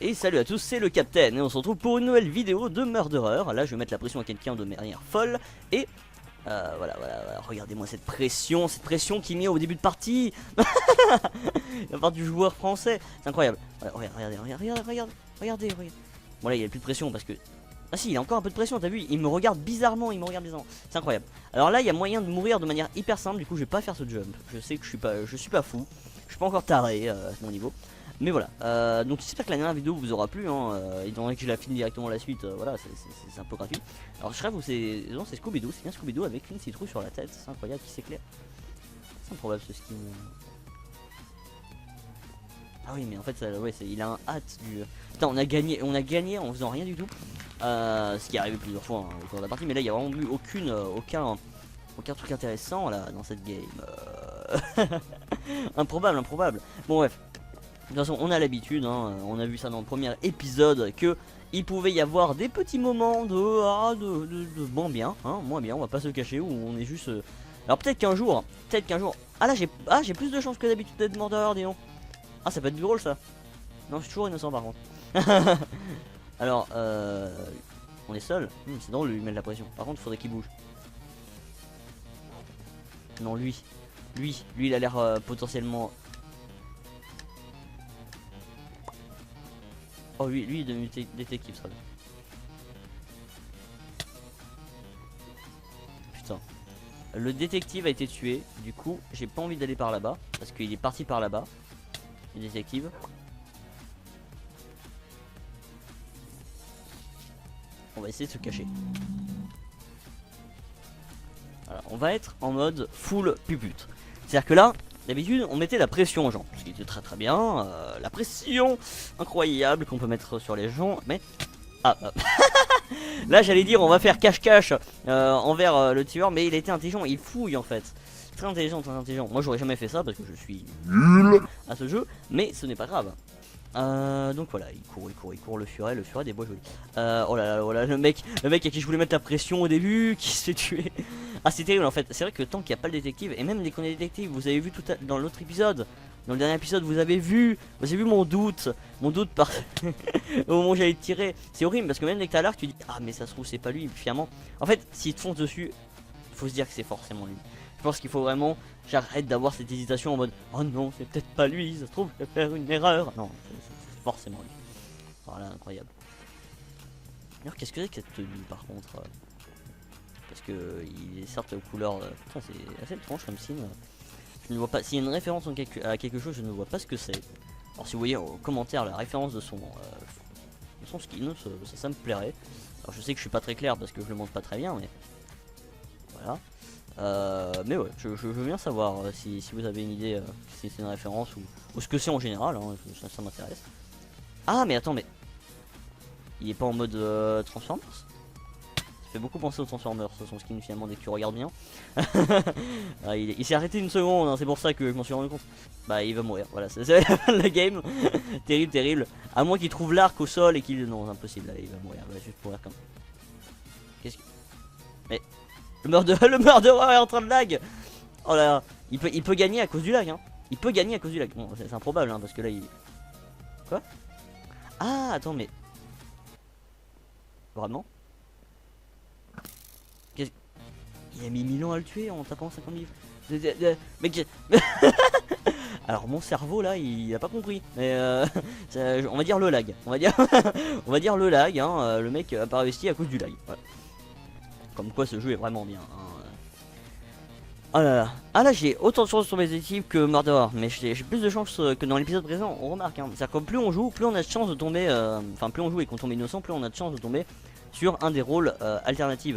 Et salut à tous, c'est le Capitaine et on se retrouve pour une nouvelle vidéo de Murderer. Là je vais mettre la pression à quelqu'un de manière folle. Et voilà, regardez-moi cette pression qui met au début de partie. La part du joueur français, c'est incroyable. Regardez. Bon là il n'y a plus de pression parce que... Ah si, il a encore un peu de pression, t'as vu, il me regarde bizarrement, c'est incroyable. Alors là il y a moyen de mourir de manière hyper simple, du coup je vais pas faire ce jump. Je sais que je suis pas fou, je suis pas encore taré à mon niveau. Mais voilà, donc j'espère que la dernière vidéo vous aura plu, hein, étant donné que je la filme directement la suite, voilà, c'est un peu gratuit. Alors je rêve où c'est... Non, c'est Scooby-Doo, c'est bien Scooby-Doo avec une citrouille sur la tête, c'est incroyable, qui s'éclaire. C'est improbable ce skin. Ah oui, mais en fait, ça, ouais, il a un hâte du... Putain, on a gagné en faisant rien du tout. Ce qui est arrivé plusieurs fois hein, au cours de la partie, mais là il n'y a vraiment eu aucun truc intéressant là dans cette game. Improbable. Bon bref. De toute façon, on a l'habitude, hein, on a vu ça dans le premier épisode, que il pouvait y avoir des petits moments de moins bien, hein, on va pas se cacher, où on est juste... Alors peut-être qu'un jour, ah là j'ai plus de chances que d'habitude d'être mort dehors, dis donc. Ah ça peut être drôle ça. Non, je suis toujours innocent par contre. Alors, on est seul, c'est drôle de lui mettre la pression, par contre il faudrait qu'il bouge. Non, lui il a l'air potentiellement... Oh lui il est devenu détective ça. Putain. Le détective a été tué. Du coup j'ai pas envie d'aller par là-bas. Parce qu'il est parti par là-bas. Le détective. On va essayer de se cacher. Voilà, on va être en mode full pupute. C'est-à-dire que là, d'habitude, on mettait la pression aux gens, ce qui était très bien. La pression incroyable qu'on peut mettre sur les gens, mais... Là, j'allais dire, on va faire cache-cache envers le tueur, mais il a été intelligent, il fouille en fait. Très intelligent. Moi, j'aurais jamais fait ça parce que je suis nul à ce jeu, mais ce n'est pas grave. Donc voilà, il court le furet des bois jolis. Oh là, le mec à qui je voulais mettre la pression au début, qui se fait tuer. Ah c'est terrible en fait, c'est vrai que tant qu'il n'y a pas le détective, et même dès qu'on est détective, vous avez vu dans l'autre épisode, dans le dernier épisode, vous avez vu mon doute par au moment où j'allais tirer. C'est horrible parce que même dès que t'as l'arc, tu dis ah mais ça se trouve c'est pas lui, finalement. En fait, s'il te fonce dessus, faut se dire que c'est forcément lui. Je pense qu'il faut vraiment, j'arrête d'avoir cette hésitation en mode oh non c'est peut-être pas lui, ça se trouve je vais faire une erreur. Non, c'est forcément lui. Voilà, incroyable. Alors qu'est-ce que c'est que cette tenue par contre parce que il est certes aux couleurs... Putain c'est assez étrange comme signe. Je ne vois pas, s'il y a une référence à quelque chose je ne vois pas ce que c'est. Alors si vous voyez en commentaire la référence de son skin, ça me plairait. Alors je sais que je suis pas très clair parce que je le montre pas très bien mais... Voilà. Mais ouais, je veux bien savoir si vous avez une idée si c'est une référence ou ce que c'est en général, hein, ça m'intéresse. Ah mais attends, mais il est pas en mode Transformers? Ça fait beaucoup penser aux Transformers, son skin finalement dès que tu regardes bien. Ah, il s'est arrêté une seconde, hein, c'est pour ça que je m'en suis rendu compte. Bah il va mourir, voilà, c'est la fin de la game. Terrible. À moins qu'il trouve l'arc au sol et qu'il... Non, impossible, là, il va mourir, il va juste mourir comme... Qu'est-ce que... Mais... Le murderer est en train de lag. Oh là là, il peut gagner à cause du lag hein. Il peut gagner à cause du lag. Bon c'est improbable hein, parce que là il... Quoi? Ah attends mais... Vraiment? Il a mis 1000 ans à le tuer en tapant 50 000. Mec... Alors mon cerveau là il a pas compris. Mais on va dire le lag. On va dire le lag hein. Le mec a pas réussi à cause du lag. Voilà. Comme quoi ce jeu est vraiment bien hein. Oh là là. Ah là j'ai autant de chance sur mes équipes que Murderer. Mais j'ai plus de chance que dans l'épisode présent. On remarque hein. C'est-à-dire que plus on joue, plus on a de chance de tomber. Enfin plus on joue et qu'on tombe innocent, plus on a de chance de tomber sur un des rôles alternatifs.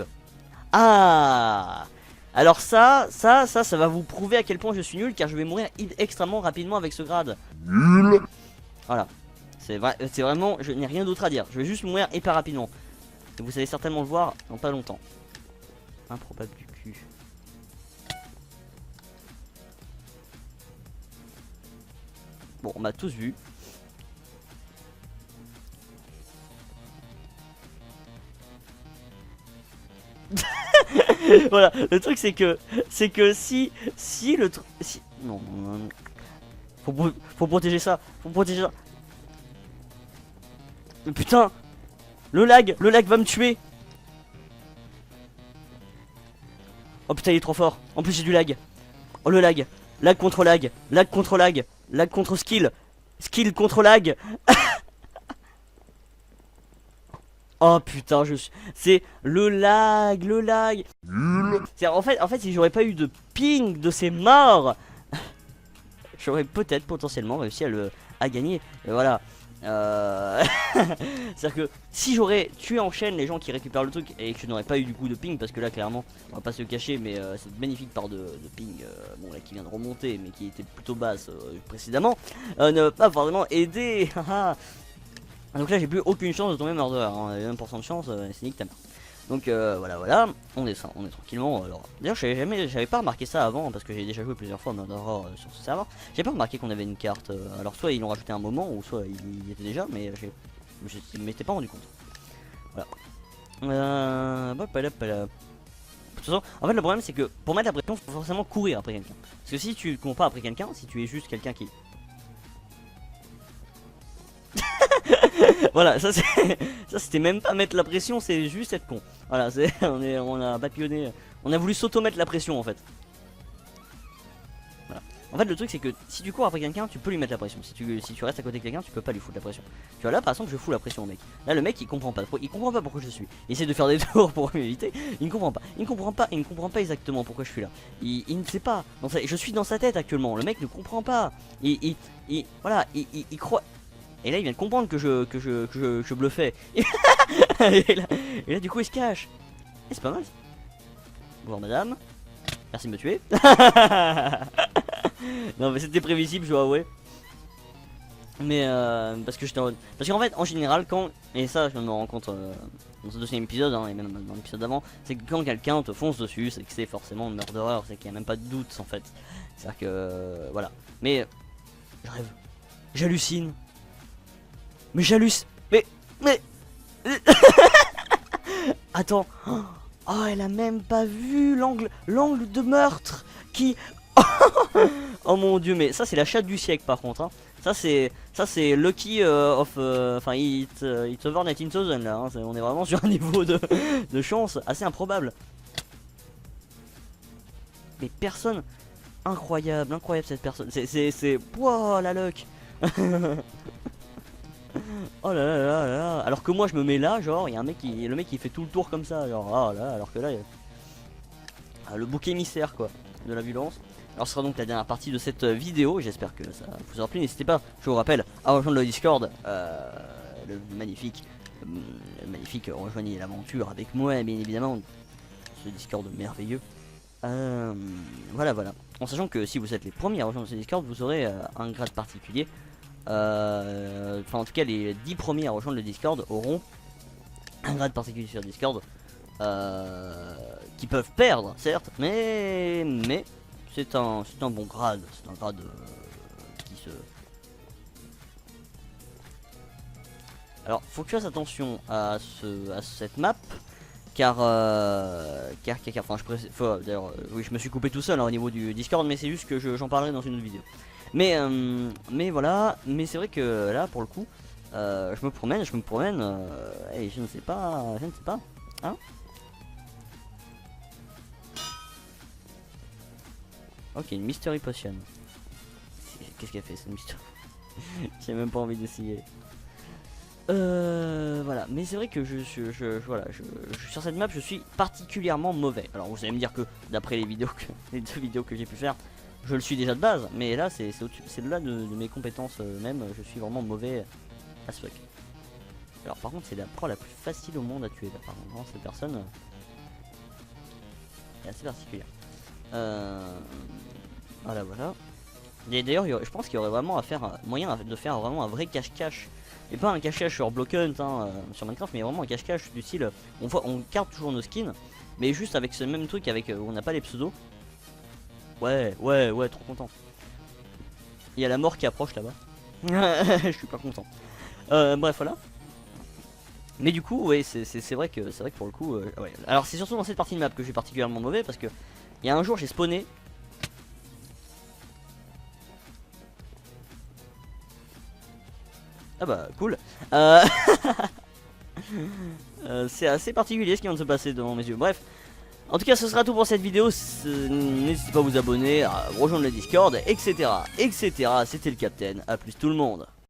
Ah. Alors ça va vous prouver à quel point je suis nul. Car je vais mourir extrêmement rapidement avec ce grade. Nul. Voilà. C'est vraiment, je n'ai rien d'autre à dire. Je vais juste mourir hyper rapidement. Et vous allez certainement le voir dans pas longtemps. Improbable du cul. Bon, on m'a tous vu. Voilà, le truc c'est que si le truc non, faut protéger ça, Mais putain, le lag va me tuer. Oh putain, il est trop fort. En plus, j'ai du lag. Oh le lag. Lag contre lag. Lag contre lag. Lag contre skill. Skill contre lag. Oh putain, c'est le lag. En fait, si j'aurais pas eu de ping de ces morts, j'aurais peut-être potentiellement réussi à gagner. Et voilà. C'est-à-dire que si j'aurais tué en chaîne les gens qui récupèrent le truc et que je n'aurais pas eu du coup de ping, parce que là clairement on va pas se cacher, mais cette magnifique part de ping bon là qui vient de remonter mais qui était plutôt basse précédemment, ne pas forcément aider. Donc là j'ai plus aucune chance de tomber murderer, hein. 1% de chance, c'est nique ta mère. Donc voilà, on descend, on est tranquillement. Alors d'ailleurs j'avais pas remarqué ça avant parce que j'ai déjà joué plusieurs fois Murderer sur ce serveur. J'ai pas remarqué qu'on avait une carte. Alors soit ils l'ont rajouté un moment ou soit il y était déjà, mais je m'étais pas rendu compte. Voilà. De toute façon, en fait le problème c'est que pour mettre la pression faut forcément courir après quelqu'un. Parce que si tu cours pas après quelqu'un, si tu es juste quelqu'un qui voilà, ça c'était même pas mettre la pression, c'est juste être con. Voilà, on a papillonné, on a voulu s'auto-mettre la pression en fait. Voilà. En fait le truc c'est que si tu cours après quelqu'un, tu peux lui mettre la pression. Si tu restes à côté de quelqu'un, tu peux pas lui foutre la pression. Tu vois là par exemple je fous la pression au mec. Là le mec il comprend pas pourquoi je suis. Il essaie de faire des tours pour m'éviter, il ne comprend pas exactement pourquoi je suis là. Il ne sait pas. Je suis dans sa tête actuellement, le mec ne comprend pas. Voilà, il croit. Et là il vient de comprendre que je bluffais. et là du coup il se cache. Et c'est pas mal. Bonjour madame. Merci de me tuer. Non mais c'était prévisible, je dois avouer. Mais parce qu'en fait en général quand, et ça je me rends compte dans ce deuxième épisode hein, et même dans l'épisode d'avant, c'est que quand quelqu'un te fonce dessus, c'est que c'est forcément Murderer, c'est qu'il n'y a même pas de doute en fait. C'est à dire que voilà. Mais je rêve. J'hallucine. Mais j'hallucine. Mais attends. Oh, elle a même pas vu l'angle de meurtre qui. Oh mon dieu, mais ça c'est la chatte du siècle par contre. Hein. Ça c'est Lucky of. Enfin, it's over 19,000 là. Hein. On est vraiment sur un niveau de chance assez improbable. Mais personne. Incroyable cette personne. C'est. Wow, la luck. Oh là là là là. Alors que moi je me mets là, genre, il y a le mec qui fait tout le tour comme ça, genre, ah là, alors que là, le bouc émissaire quoi, de la violence. Alors ce sera donc la dernière partie de cette vidéo, j'espère que ça vous aura plu, n'hésitez pas, je vous rappelle, à rejoindre le Discord, le magnifique, rejoignez l'aventure avec moi, bien évidemment, ce Discord merveilleux. Voilà, en sachant que si vous êtes les premiers à rejoindre ce Discord, vous aurez un grade particulier. Enfin en tout cas les 10 premiers à rejoindre le Discord auront un grade particulier sur Discord qui peuvent perdre certes, mais c'est un bon grade, c'est un grade qui se... Alors faut que tu fasses attention à cette map car enfin d'ailleurs oui je me suis coupé tout seul hein, au niveau du Discord, mais c'est juste que j'en parlerai dans une autre vidéo. Mais voilà, mais c'est vrai que là pour le coup je me promène et je ne sais pas, hein. Ok, une mystery potion. Qu'est-ce qu'elle fait cette mystery? J'ai même pas envie d'essayer. Voilà, mais c'est vrai que sur cette map je suis particulièrement mauvais. Alors vous allez me dire que d'après les 2 vidéos que j'ai pu faire, je le suis déjà de base, mais là c'est au-delà de mes compétences même, je suis vraiment mauvais as fuck. Alors par contre c'est la pro la plus facile au monde à tuer là, par contre, cette personne est assez particulière. Voilà. Et d'ailleurs je pense qu'il y aurait vraiment moyen de faire vraiment un vrai cache-cache. Et pas un cache-cache sur Block Hunt hein, sur Minecraft, mais vraiment un cache-cache du style on garde toujours nos skins, mais juste avec ce même truc avec où on n'a pas les pseudos. Ouais, trop content. Il y a la mort qui approche là-bas. Je suis pas content. Bref, voilà. Mais du coup, ouais, c'est vrai que pour le coup, ouais. Alors c'est surtout dans cette partie de map que je suis particulièrement mauvais parce que il y a un jour j'ai spawné. Ah bah cool. C'est assez particulier ce qui vient de se passer devant mes yeux. Bref. En tout cas, ce sera tout pour cette vidéo. N'hésitez pas à vous abonner, à rejoindre le Discord, etc. etc. C'était le Captain. A plus tout le monde.